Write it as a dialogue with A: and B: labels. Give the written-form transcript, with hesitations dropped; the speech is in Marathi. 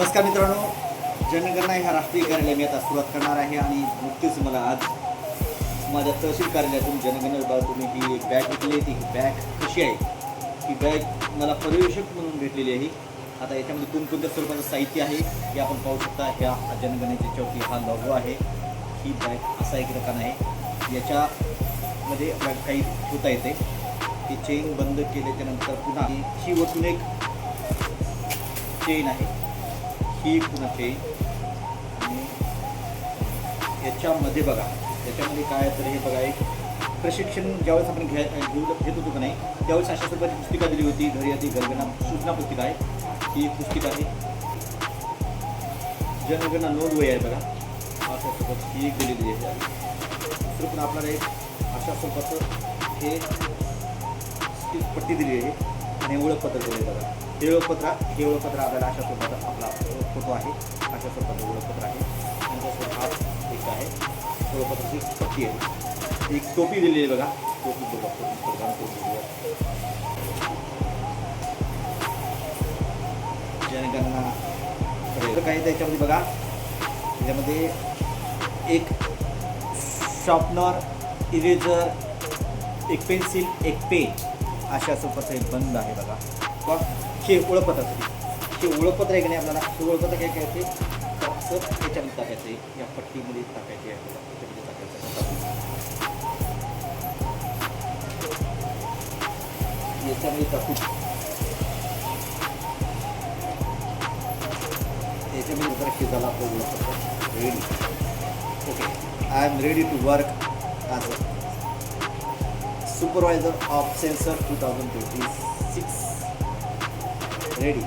A: नमस्कार मित्रांनो, जनगणना ह्या राष्ट्रीय कार्यालय मी आता सुरुवात करणार आहे आणि नुकतीच मला आज माझ्या तहसील कार्यालयातून जनगणना विभागातून ही बॅग घेतली आहे. ती बॅग कशी आहे, ही बॅग मला पर्यवेक्षक म्हणून भेटलेली आहे. आता याच्यामध्ये कोणकोणत्या स्वरूपाचं साहित्य आहे हे आपण पाहू शकता. ह्या जनगणनेच्यावरती हा लोगो आहे. ही बॅग असा एक रकाना आहे. याच्यामध्ये काही होता येते. ही चेन बंद केल्याच्यानंतर पुन्हा ही वरतून एक चेन आहे, ही पुन्हा चेन. आणि याच्यामध्ये बघा, याच्यामध्ये काय तर हे बघा, एक प्रशिक्षण ज्यावेळेस आपण घेत होतो का नाही, त्यावेळेस अशा स्वरूपाची पुस्तिका दिली होती. घरी आधी जनगणना सूचना पुस्तिका आहे, ही एक पुस्तिका आहे. जनगणना नोंद वही आहे बघा, अशा स्वरूपात ही एक दिलेली आहे. दुसरं पण आपल्याला एक अशा स्वरूपाचं हे पट्टी दिली आहे आणि ओळखपत्र दिले बघा. हे ओळखपत्र आपल्याला अशा स्वरूपाचा आपला फोटो आहे, अशा स्वरूपाचं ओळखपत्र आहे. नंतर हा एक आहे ओळखपत्राची पट्टी आहे. एक टोपी दिलेली आहे बघा, टोपी जनगणना काही त्याच्यामध्ये बघा. त्याच्यामध्ये एक शॉर्पनर, इरेजर, एक पेन्सिल, एक पेन अशा स्वरूपाचं एक बंद आहे बघा. पण हे ओळखपत्रासाठी, हे ओळखपत्र आहे की नाही, आपल्याला हे ओळखपत्र काय करायचे, असं याच्यामध्ये टाकायचे, या पट्टीमध्ये टाकायचे आहे, याच्यामध्ये टाकायचं. याच्यामध्ये टाकू, याच्यामध्ये जरा शिजायला आपलं ओळखपत्र ready. Okay, I am ready to work as a Supervisor of Sensor 2026. Ready.